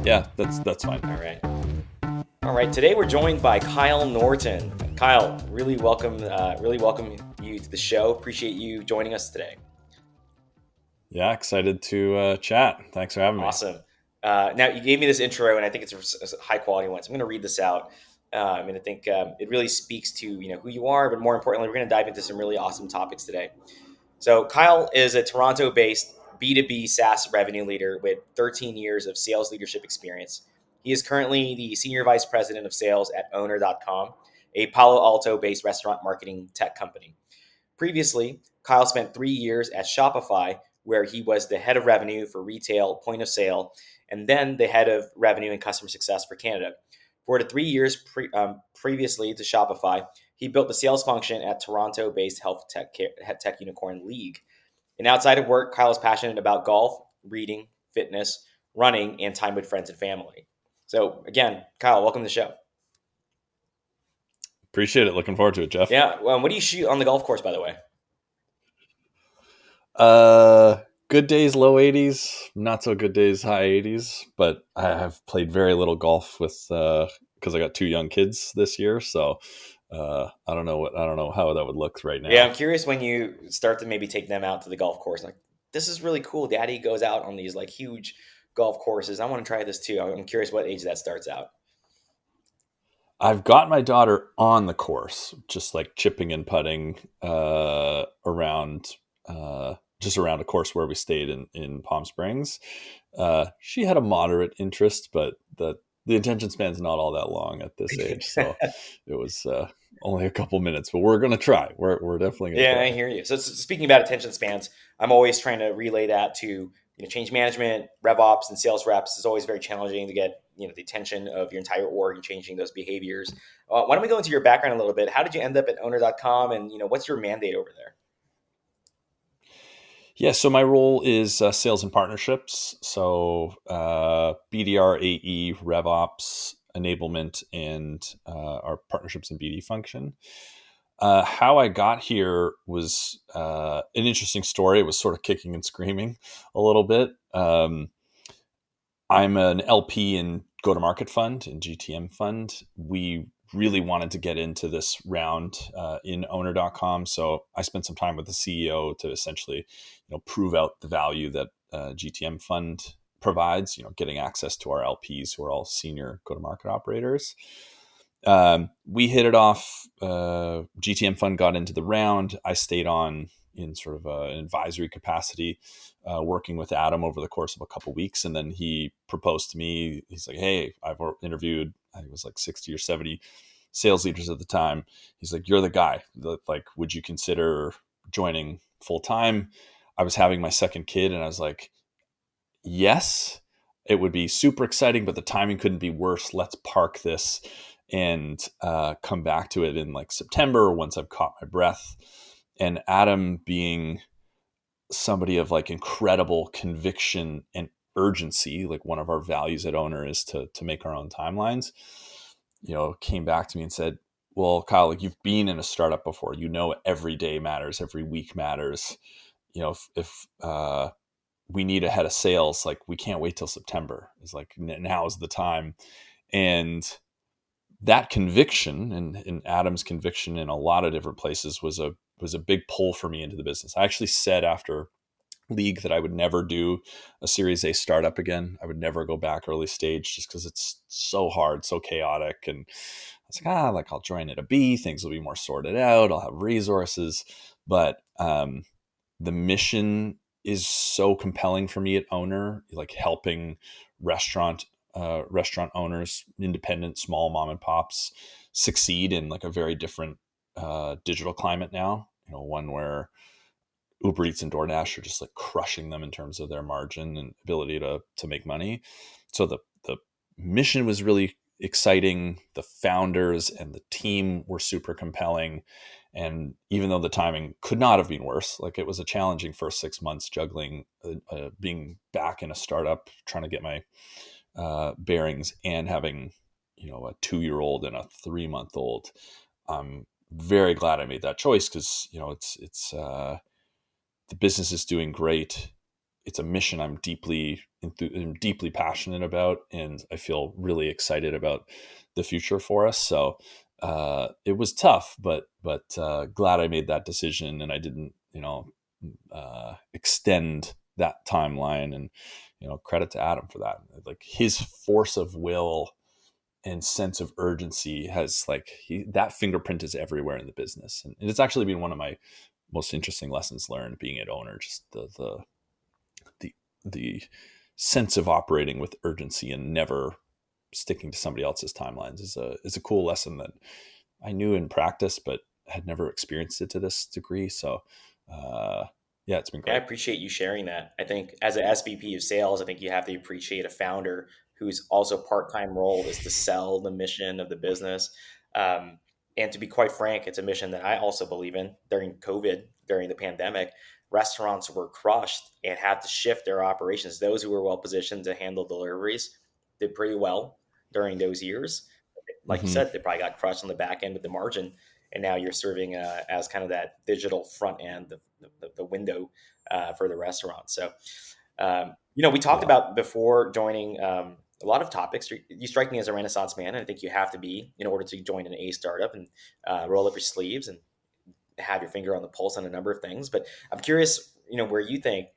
Yeah, that's fine. All right. All right. Today we're joined by Kyle Norton. Kyle, really welcome you to the show. Appreciate you joining us today. Yeah, excited to chat. Thanks for having me. Awesome. Now you gave me this intro, and I think it's a high quality one. So I'm going to read this out, and I think it really speaks to who you are, but more importantly, we're going to dive into some really awesome topics today. So Kyle is a Toronto-based B2B SaaS revenue leader with 13 years of sales leadership experience. He is currently the Senior Vice President of Sales at Owner.com, a Palo Alto-based restaurant marketing tech company. Previously, Kyle spent 3 years at Shopify, where he was the head of revenue for retail, point of sale, and then the head of revenue and customer success for Canada. For the 3 years previously to Shopify, he built the sales function at Toronto-based health tech unicorn League. And outside of work, Kyle is passionate about golf, reading, fitness, running, and time with friends and family. So again, Kyle, welcome to the show. Appreciate it. Looking forward to it, Jeff. Yeah, what do you shoot on the golf course, by the way? Good days, low 80s. Not so good days, high 80s. But I have played very little golf with because I got two young kids this year. So I don't know how that would look right Yeah, now. I'm curious when you start to maybe take them out to the golf course. Like, this is really cool. Daddy goes out on these like huge golf courses. I want to try this too. I'm curious what age that starts out. I've got my daughter on the course, just like chipping and putting around, just around a course where we stayed in Palm Springs. She had a moderate interest, but the attention span's not all that long at this age, so it was only a couple minutes. But we're gonna try. We're definitely gonna Yeah, I try. hear you. So speaking about attention spans, I'm always trying to relay that to change management, RevOps, and sales reps. It's always very challenging to get the attention of your entire org and changing those behaviors. Why don't we go into your background a little bit? How did you end up at Owner.com, and what's your mandate over there? Yeah, so my role is sales and partnerships. So BDR, AE, RevOps, enablement, and our partnerships and BD function. How I got here was an interesting story. It was sort of kicking and screaming a little bit. I'm an LP in Go to Market Fund and GTM Fund. We really wanted to get into this round in owner.com. So I spent some time with the CEO to essentially, prove out the value that GTM Fund provides, getting access to our LPs who are all senior go to market operators. We hit it off. GTM Fund got into the round. I stayed on in sort of an advisory capacity, working with Adam over the course of a couple of weeks. And then he proposed to me. He's like, "Hey, I've interviewed, I think it was like 60 or 70 sales leaders at the time." He's like, "You're the guy. Like, would you consider joining full time?" I was having my second kid, and I was like, "Yes, it would be super exciting, but the timing couldn't be worse. Let's park this and come back to it in like September once I've caught my breath." And Adam, being somebody of like incredible conviction and urgency, like one of our values at Owner is to make our own timelines, came back to me and said, "Well, Kyle, like, you've been in a startup before, every day matters, every week matters. If we need a head of sales, like, we can't wait till September. It's like, now is the time." And that conviction and Adam's conviction in a lot of different places was a big pull for me into the business. I actually said after League that I would never do a Series A startup again. I would never go back early stage just because it's so hard, so chaotic. And I was like, I'll join at a B. Things will be more sorted out. I'll have resources. But the mission is so compelling for me at Owner, like helping restaurant owners, independent, small mom and pops, succeed in like a very different digital climate now. One where Uber Eats and DoorDash are just like crushing them in terms of their margin and ability to make money. So the mission was really exciting. The founders and the team were super compelling. And even though the timing could not have been worse, like, it was a challenging first 6 months juggling being back in a startup, trying to get my bearings, and having a 2-year-old and a 3-month-old. I'm very glad I made that choice because it's the business is doing great. It's a mission I'm deeply am deeply passionate about, and I feel really excited about the future for us. So it was tough, but glad I made that decision, and I didn't, extend that timeline. And credit to Adam for that. Like, his force of will and sense of urgency has, like, that fingerprint is everywhere in the business, and it's actually been one of my most interesting lessons learned being an owner. Just the the sense of operating with urgency and never sticking to somebody else's timelines is a cool lesson that I knew in practice, but had never experienced it to this degree. So, yeah, it's been Yeah, I great. appreciate you sharing that. I think as an SVP of sales, I think you have to appreciate a founder whose also part-time role is to sell the mission of the business. Um, and to be quite frank, it's a mission that I also believe in. During COVID, during the pandemic, restaurants were crushed and had to shift their operations. Those who were well positioned to handle deliveries did pretty well during those years. Like you Hmm. said, they probably got crushed on the back end with the margin. And now you're serving as kind of that digital front end, the window for the restaurant. So, we talked Yeah. about before joining a lot of topics. You strike me as a Renaissance man, and I think you have to be in order to join an A startup and roll up your sleeves and have your finger on the pulse on a number of things. But I'm curious, where you think,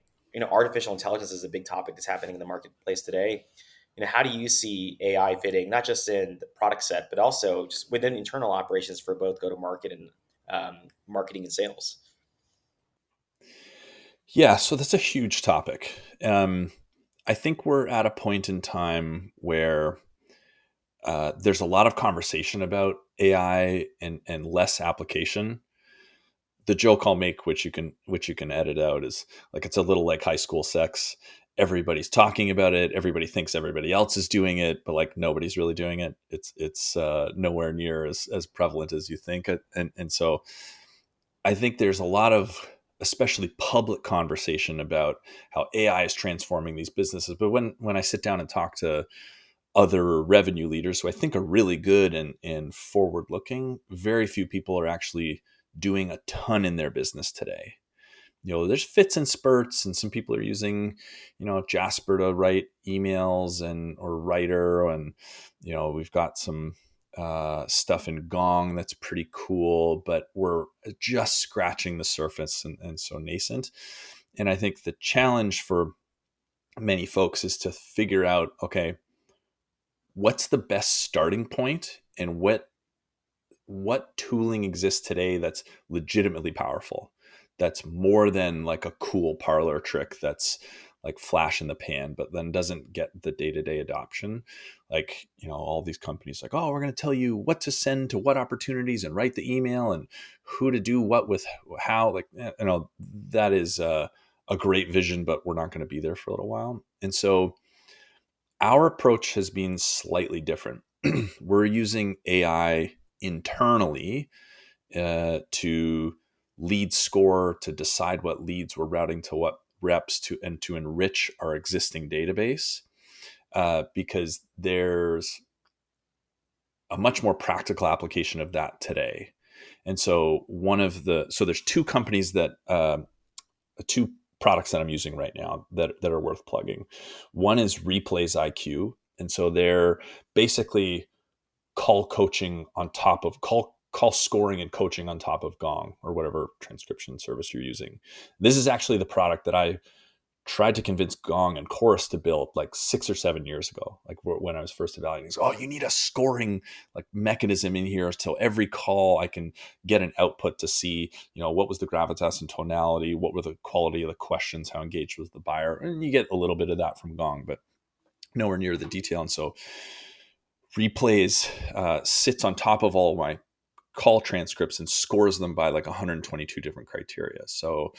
artificial intelligence is a big topic that's happening in the marketplace today. How do you see AI fitting, not just in the product set, but also just within internal operations for both go to market and marketing and sales? Yeah. So that's a huge topic. I think we're at a point in time where there's a lot of conversation about AI and less application. The joke I'll make, which you can edit out, is like, it's a little like high school sex. Everybody's talking about it. Everybody thinks everybody else is doing it, but like nobody's really doing it. It's nowhere near as prevalent as you think. And so I think there's a lot of, especially public conversation about how AI is transforming these businesses. But when I sit down and talk to other revenue leaders who I think are really good and forward looking, very few people are actually doing a ton in their business today. There's fits and spurts, and some people are using, Jasper to write emails or Writer, and we've got some stuff in Gong that's pretty cool, but we're just scratching the surface, and so nascent. And I think the challenge for many folks is to figure out, okay, what's the best starting point, and what tooling exists today that's legitimately powerful, that's more than like a cool parlor trick that's like flash in the pan, but then doesn't get the day-to-day adoption. Like, all these companies like, oh, we're going to tell you what to send to what opportunities and write the email and who to do what with how. Like, that is a great vision, but we're not going to be there for a little while. And so our approach has been slightly different. We're using AI internally to lead score, to decide what leads we're routing to what reps, and to enrich our existing database, because there's a much more practical application of that today. And so there's two companies two products that I'm using right now that are worth plugging. One is Replays IQ, and so they're basically call scoring and coaching on top of Gong or whatever transcription service you're using. This is actually the product that I tried to convince Gong and Chorus to build like 6 or 7 years ago, like when I was first evaluating. Oh, you need a scoring like mechanism in here, so every call I can get an output to see, what was the gravitas and tonality, what were the quality of the questions, how engaged was the buyer, and you get a little bit of that from Gong, but nowhere near the detail. And so Replays sits on top of all my call transcripts and scores them by like 122 different criteria. So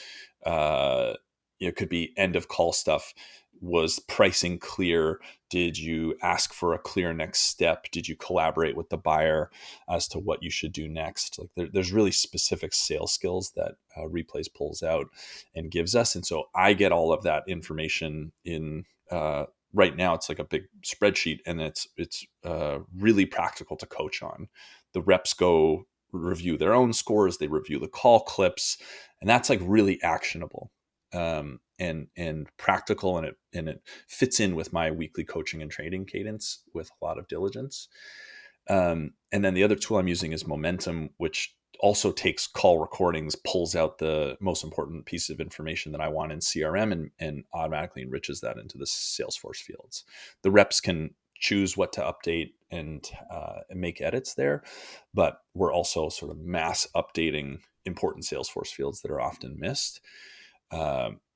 it could be end of call stuff. Was pricing clear? Did you ask for a clear next step? Did you collaborate with the buyer as to what you should do next? Like, there's really specific sales skills that Replays pulls out and gives us. And so I get all of that information in right now. It's like a big spreadsheet, and it's really practical to coach on. The reps go review their own scores, they review the call clips, and that's like really actionable. and practical, and it fits in with my weekly coaching and training cadence with a lot of diligence. And then the other tool I'm using is Momentum, which also takes call recordings, pulls out the most important piece of information that I want in CRM, and automatically enriches that into the Salesforce fields. The reps can choose what to update and make edits there, but we're also sort of mass updating important Salesforce fields that are often missed,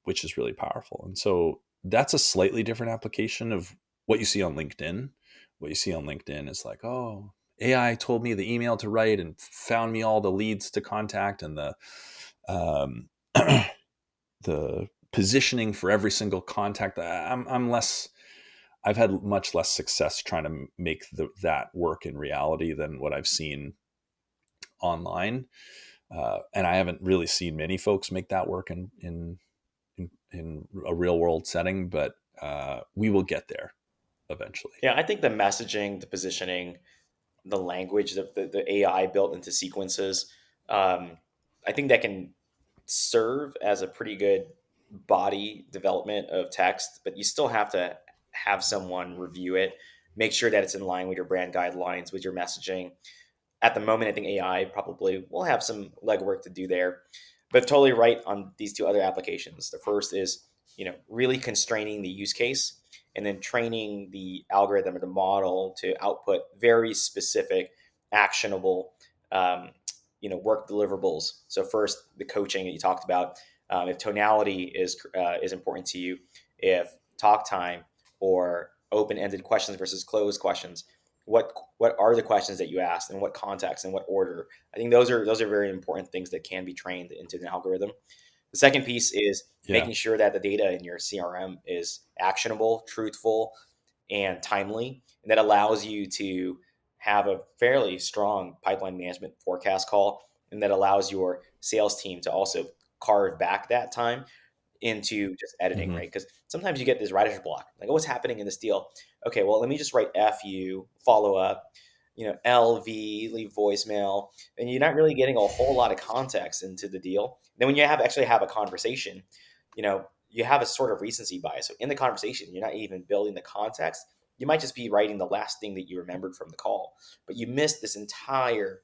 which is really powerful. And so that's a slightly different application of what you see on LinkedIn. What you see on LinkedIn is like, oh, AI told me the email to write and found me all the leads to contact and um, the positioning for every single contact. I'm less. I've had much less success trying to make that work in reality than what I've seen online, and I haven't really seen many folks make that work in a real world setting. But we will get there eventually. Yeah, I think the messaging, the positioning, the language, the AI built into sequences, um, I think that can serve as a pretty good body development of text, but you still have to have someone review it, make sure that it's in line with your brand guidelines, with your messaging. At the moment, I think AI probably will have some legwork to do there, but totally right on these two other applications. The first is, really constraining the use case and then training the algorithm or the model to output very specific, actionable, work deliverables. So first, the coaching that you talked about. If tonality is important to you, if talk time or open-ended questions versus closed questions, what are the questions that you asked, and what context and what order? I think those are very important things that can be trained into an algorithm. The second piece is Yeah. making sure that the data in your CRM is actionable, truthful, and timely, and that allows you to have a fairly strong pipeline management forecast call, and that allows your sales team to also carve back that time into just editing, Mm-hmm. right? Because sometimes you get this writer's block, like, oh, what's happening in this deal? Okay, well, let me just write FU, follow up, LV, leave voicemail, and you're not really getting a whole lot of context into the deal. Then when you actually have a conversation, you have a sort of recency bias. So in the conversation, you're not even building the context. You might just be writing the last thing that you remembered from the call, but you missed this entire,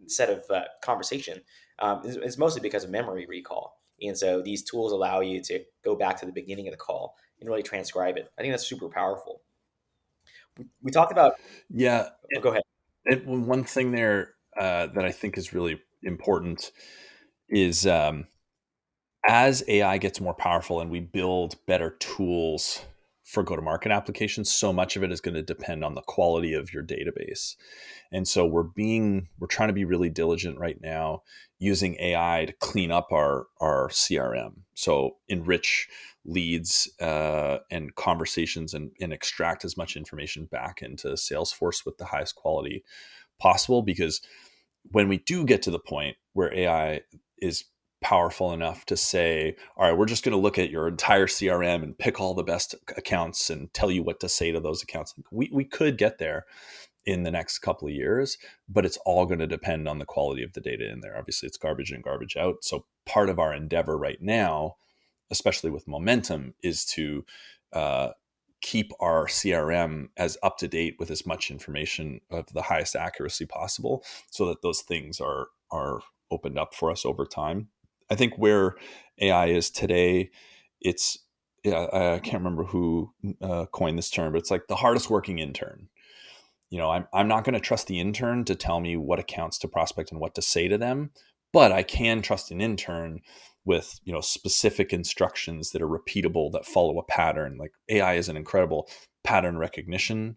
set of conversation. It's mostly because of memory recall. And so these tools allow you to go back to the beginning of the call and really transcribe it. I think that's super powerful. We talked about, Yeah. oh, go ahead. One thing there that I think is really important is, as AI gets more powerful and we build better tools for go to market applications, so much of it is going to depend on the quality of your database. And so we're trying to be really diligent right now using AI to clean up our CRM. So enrich leads and conversations, and extract as much information back into Salesforce with the highest quality possible. Because when we do get to the point where AI is powerful enough to say, all right, we're just going to look at your entire CRM and pick all the best accounts and tell you what to say to those accounts, we could get there in the next couple of years, but it's all going to depend on the quality of the data in there. Obviously, it's garbage in, garbage out. So part of our endeavor right now, especially with Momentum, is to uh, keep our CRM as up to date with as much information of the highest accuracy possible, so that those things are opened up for us over time. I think where AI is today, it's, yeah, I can't remember who coined this term, but it's like the hardest working intern. I'm not going to trust the intern to tell me what accounts to prospect and what to say to them, but I can trust an intern with, specific instructions that are repeatable, that follow a pattern. Like, AI is an incredible pattern recognition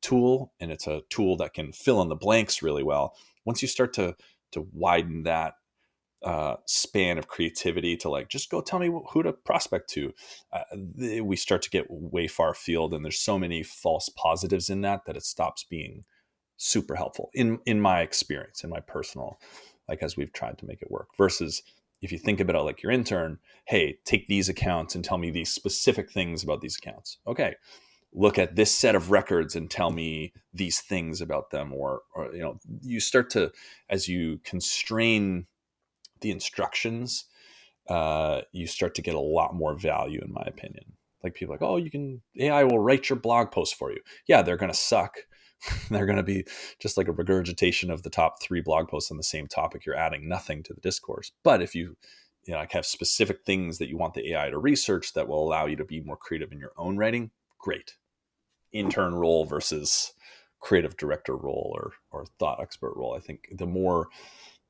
tool, and it's a tool that can fill in the blanks really well. Once you start to widen that span of creativity to, like, just go tell me who to prospect to, we start to get way far afield, and there's so many false positives in that it stops being super helpful in my experience, in my personal, like, as we've tried to make it work. Versus if you think about it like your intern, hey, take these accounts and tell me these specific things about these accounts. Okay, look at this set of records and tell me these things about them. Or you start to, as you constrain the instructions, you start to get a lot more value, in my opinion. Like people are like, oh, AI will write your blog post for you. Yeah, they're going to suck. They're going to be just like a regurgitation of the top 3 blog posts on the same topic. You're adding nothing to the discourse. But if you like have specific things that you want the AI to research that will allow you to be more creative in your own writing, great. Intern role versus creative director role or thought expert role. I think the more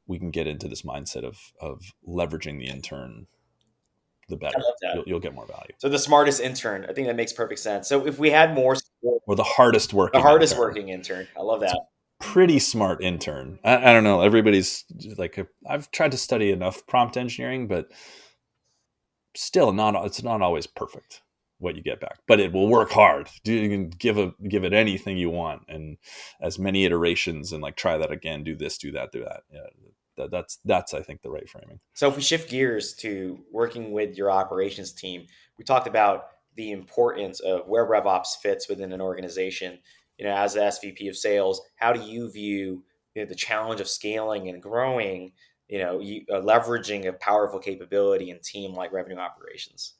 we can get into this mindset of leveraging the intern, the I better. love that. You'll get more value. So the smartest intern, I think that makes perfect sense. So if we had more, Or the hardest the working hardest intern. working intern, I love It's that. a pretty smart intern. I don't know. Everybody's like, I've tried to study enough prompt engineering, but still it's not always perfect what you get back, but it will work hard. You can give it anything you want and as many iterations and like try that again, do this, do that, do that. Yeah, that's I think the right framing. So if we shift gears to working with your operations team, we talked about the importance of where RevOps fits within an organization. As the SVP of sales, how do you view the challenge of scaling and growing? Leveraging a powerful capability in team like revenue operations.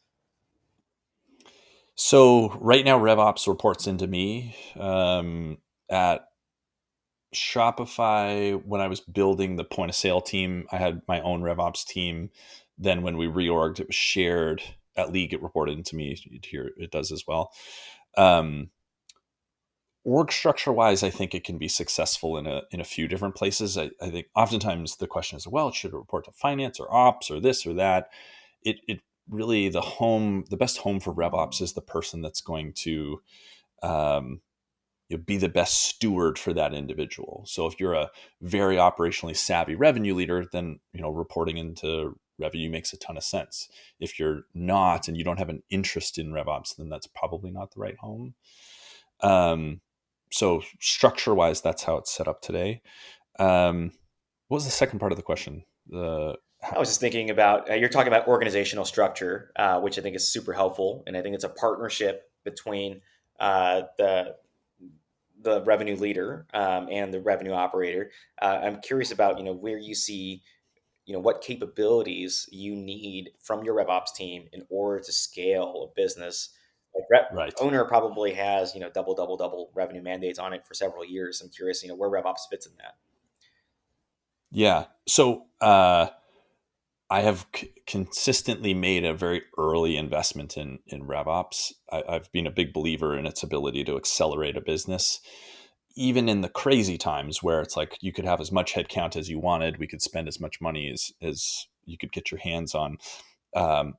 So right now, RevOps reports into me. At Shopify, when I was building the point of sale team, I had my own RevOps team. Then when we reorged, it was shared. At League, it reported into me. Here it does as well. Org structure wise, I think it can be successful in a few different places. I think oftentimes the question is, well, should it report to finance or ops or this or that? It really the best home for RevOps is the person that's going to be the best steward for that individual. So if you're a very operationally savvy revenue leader, then reporting into revenue makes a ton of sense. If you're not and you don't have an interest in RevOps, then that's probably not the right home. So structure wise, that's how it's set up today. What was the second part of the question? I was just thinking about you're talking about organizational structure, which I think is super helpful, and I think it's a partnership between the revenue leader and the revenue operator. I'm curious about where you see what capabilities you need from your RevOps team in order to scale a business. Like right. owner probably has double revenue mandates on it for several years. I'm curious where RevOps fits in that. Yeah. So I have consistently made a very early investment in RevOps. I've been a big believer in its ability to accelerate a business, even in the crazy times where it's like you could have as much headcount as you wanted. We could spend as much money as you could get your hands on. Um,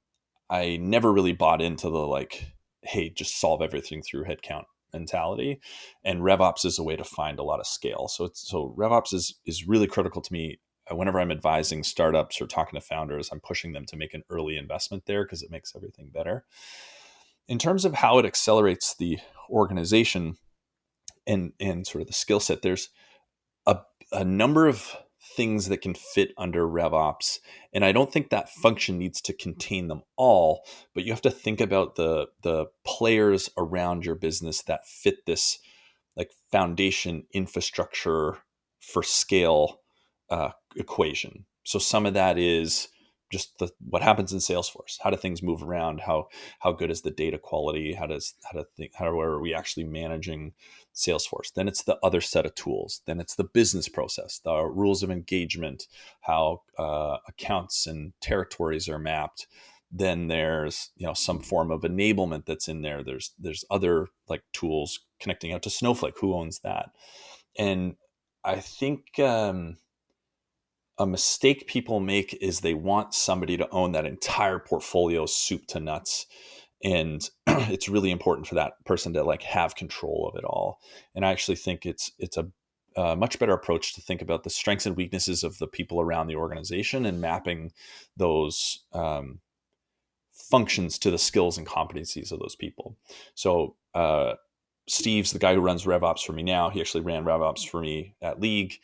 I never really bought into the like, hey, just solve everything through headcount mentality. And RevOps is a way to find a lot of scale. So RevOps is really critical to me. Whenever I'm advising startups or talking to founders, I'm pushing them to make an early investment there because it makes everything better. In terms of how it accelerates the organization and sort of the skill set, there's a, a number of things that can fit under RevOps. And I don't think that function needs to contain them all, but you have to think about the players around your business that fit this like foundation infrastructure for scale equation. So some of that is just what happens in Salesforce. How do things move around? How good is the data quality? How are we actually managing Salesforce? Then it's the other set of tools. Then it's the business process, the rules of engagement, how accounts and territories are mapped. Then there's some form of enablement that's in there. There's other like tools connecting out to Snowflake. Who owns that? And I think a mistake people make is they want somebody to own that entire portfolio, soup to nuts. And it's really important for that person to like have control of it all. And I actually think it's a much better approach to think about the strengths and weaknesses of the people around the organization and mapping those functions to the skills and competencies of those people. So Steve's the guy who runs RevOps for me now. He actually ran RevOps for me at League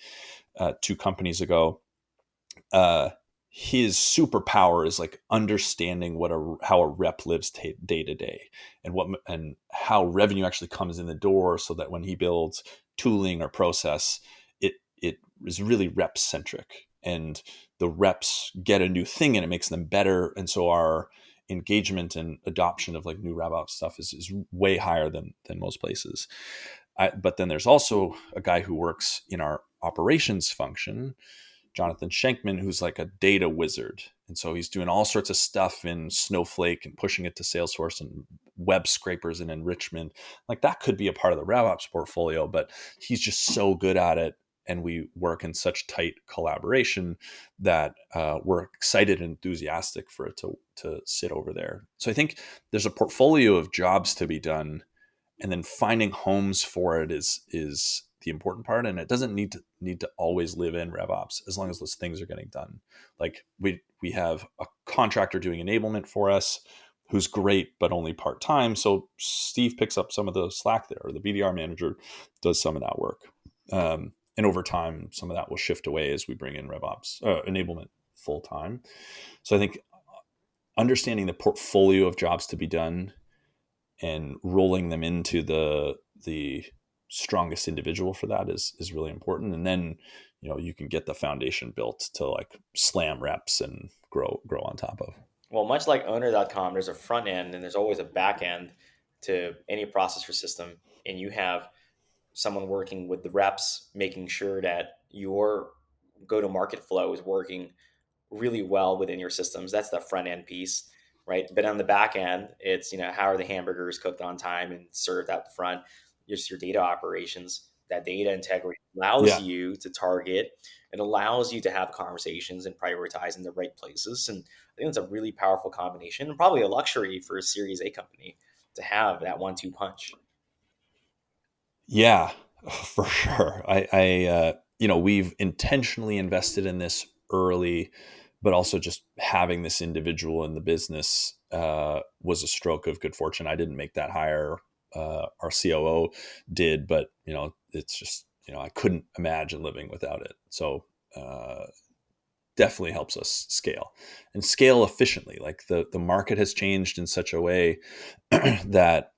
2 companies ago. His superpower is like understanding how a rep lives day to day, and how revenue actually comes in the door, so that when he builds tooling or process, it is really rep centric. and the reps get a new thing and it makes them better. And so our engagement and adoption of like new RevOps stuff is way higher than most places. But then there's also a guy who works in our operations function, Jonathan Schenkman, who's like a data wizard. And so he's doing all sorts of stuff in Snowflake and pushing it to Salesforce and web scrapers and enrichment. Like that could be a part of the RevOps portfolio, but he's just so good at it. And we work in such tight collaboration that we're excited and enthusiastic for it to sit over there. So I think there's a portfolio of jobs to be done, and then finding homes for it is the important part. And it doesn't need to always live in RevOps as long as those things are getting done. Like we have a contractor doing enablement for us who's great, but only part-time. So Steve picks up some of the slack there, or the BDR manager does some of that work. And over time, some of that will shift away as we bring in RevOps enablement full time. So I think understanding the portfolio of jobs to be done and rolling them into the strongest individual for that is really important. And then, you can get the foundation built to like slam reps and grow on top of. Well, much like owner.com, there's a front end and there's always a back end to any process or system. And you have someone working with the reps, making sure that your go to market flow is working really well within your systems. That's the front end piece, right? But on the back end, it's, how are the hamburgers cooked on time and served out the front? Just your data operations. That data integrity allows Yeah. you to target. It allows you to have conversations and prioritize in the right places. And I think it's a really powerful combination, and probably a luxury for a Series A company to have that 1-2 punch. Yeah, for sure. We've intentionally invested in this early, but also just having this individual in the business was a stroke of good fortune. I didn't make that hire. Our COO did, but it's just, I couldn't imagine living without it. So definitely helps us scale and scale efficiently. Like the market has changed in such a way that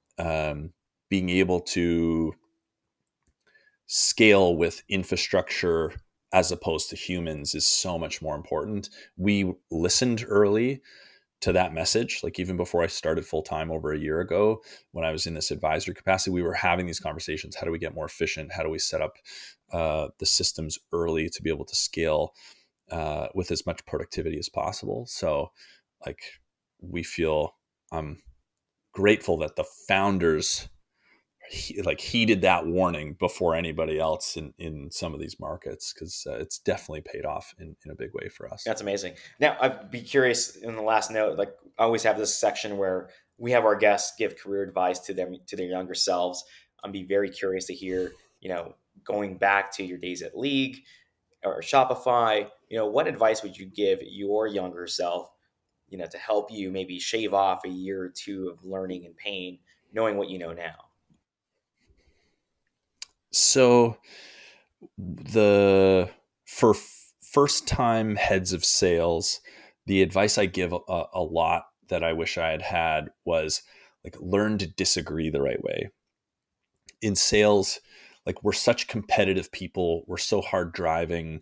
being able to scale with infrastructure as opposed to humans is so much more important. We listened early to that message. Like even before I started full time over a year ago, when I was in this advisory capacity, we were having these conversations. How do we get more efficient? How do we set up the systems early to be able to scale with as much productivity as possible? So like we feel I'm grateful that the founders heeded that warning before anybody else in some of these markets, because it's definitely paid off in a big way for us. That's amazing. Now, I'd be curious in the last note, like I always have this section where we have our guests give career advice to them, to their younger selves. I'd be very curious to hear, going back to your days at League or Shopify, what advice would you give your younger self, to help you maybe shave off a year or two of learning and pain, knowing what you know now? So for first time heads of sales, the advice I give a lot that I wish I had was like, learn to disagree the right way. In sales, like we're such competitive people, we're so hard driving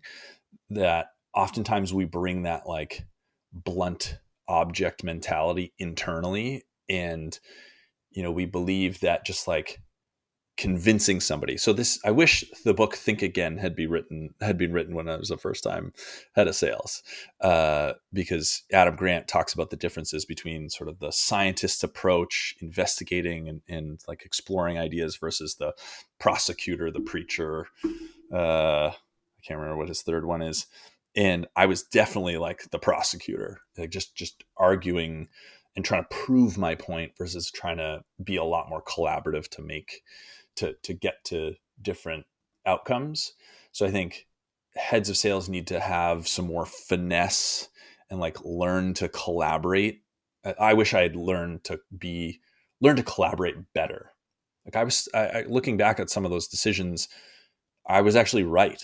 that oftentimes we bring that like blunt object mentality internally. And we believe that just like convincing somebody. So this, I wish the book Think Again had been written when I was the first time head of sales, because Adam Grant talks about the differences between sort of the scientist approach, investigating and like exploring ideas, versus the prosecutor, the preacher. I can't remember what his third one is. And I was definitely like the prosecutor, like just arguing and trying to prove my point versus trying to be a lot more collaborative to get to different outcomes. So I think heads of sales need to have some more finesse and like learn to collaborate. I wish I had learn to collaborate better. Like I looking back at some of those decisions, I was actually right.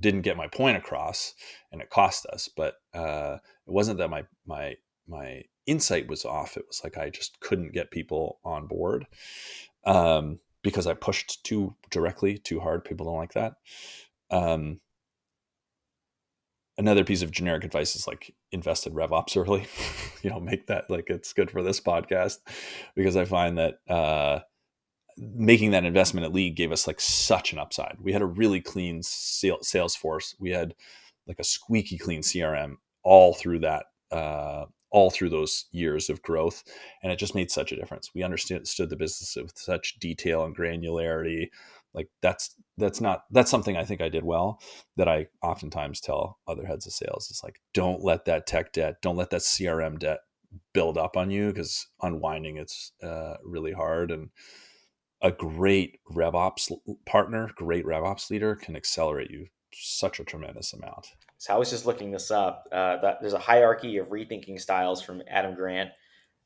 Didn't get my point across, and it cost us. But it wasn't that my insight was off. It was like I just couldn't get people on board. Because I pushed too directly, too hard. People don't like that. another piece of generic advice is like invest in RevOps early. Make that like it's good for this podcast, because I find that making that investment at League gave us like such an upside. We had a really clean sales force. We had like a squeaky clean CRM all through that, all through those years of growth. And it just made such a difference. We understood the business with such detail and granularity. Like that's something I think I did well, that I oftentimes tell other heads of sales. It's like, don't let that tech debt, don't let that CRM debt build up on you, because unwinding it's really hard. And a great RevOps partner, great RevOps leader can accelerate you such a tremendous amount. So I was just looking this up. There's a hierarchy of rethinking styles from Adam Grant.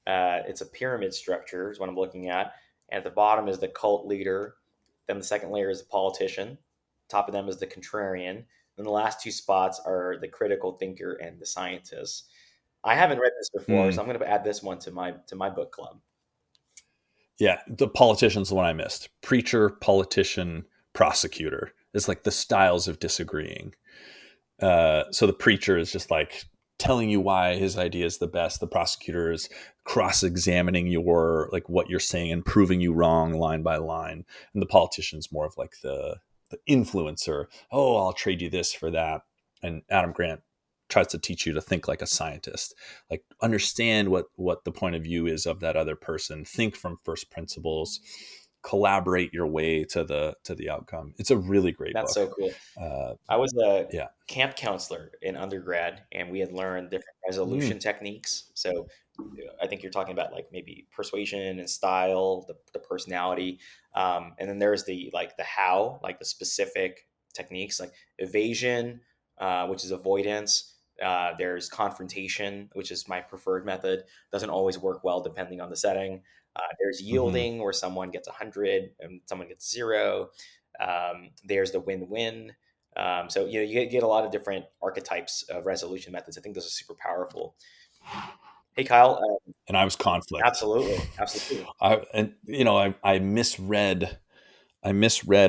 It's a pyramid structure is what I'm looking at. And at the bottom is the cult leader. Then the second layer is the politician. Top of them is the contrarian. And the last two spots are the critical thinker and the scientist. I haven't read this before, so Mm. I'm going to add this one to my book club. Yeah, the politician's the one I missed. Preacher, politician, prosecutor. It's like the styles of disagreeing. So the preacher is just like telling you why his idea is the best. The prosecutor is cross-examining your like what you're saying and proving you wrong line by line. And the politician's more of like the influencer. Oh, I'll trade you this for that. And Adam Grant tries to teach you to think like a scientist, like understand what the point of view is of that other person, think from first principles, collaborate your way to the outcome. It's a really great That's book. so cool. I was a Yeah. camp counselor in undergrad, and we had learned different resolution Mm. techniques. So I think you're talking about like maybe persuasion and style, the personality, and then there's the how, like the specific techniques, like evasion, which is avoidance. There's confrontation, which is my preferred method. Doesn't always work well depending on the setting. There's Mm-hmm. yielding, where someone gets 100 and someone gets 0. There's the win-win. So you get a lot of different archetypes of resolution methods. I think those are super powerful. Hey, Kyle. And I was conflict. Absolutely, absolutely. I misread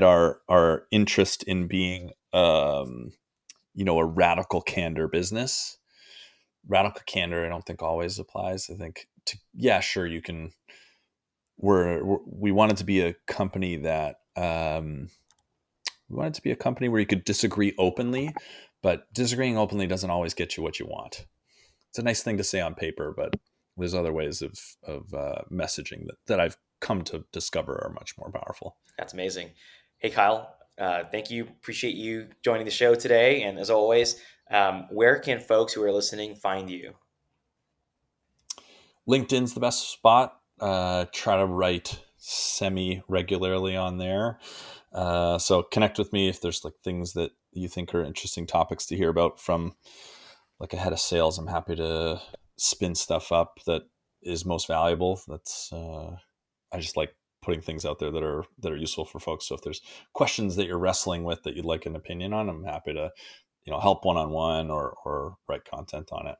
our interest in being a radical candor business. Radical candor, I don't think always applies. I think yeah, sure, you can. We wanted to be a company that we wanted to be a company where you could disagree openly, but disagreeing openly doesn't always get you what you want. It's a nice thing to say on paper, but there's other ways of messaging that I've come to discover are much more powerful. That's amazing. Hey, Kyle. Thank you. Appreciate you joining the show today. And as always, where can folks who are listening find you? LinkedIn's the best spot. Try to write semi regularly on there. So connect with me if there's like things that you think are interesting topics to hear about from like a head of sales. I'm happy to spin stuff up that is most valuable. I just like putting things out there that are useful for folks. So if there's questions that you're wrestling with that you'd like an opinion on, I'm happy to help one-on-one or write content on it.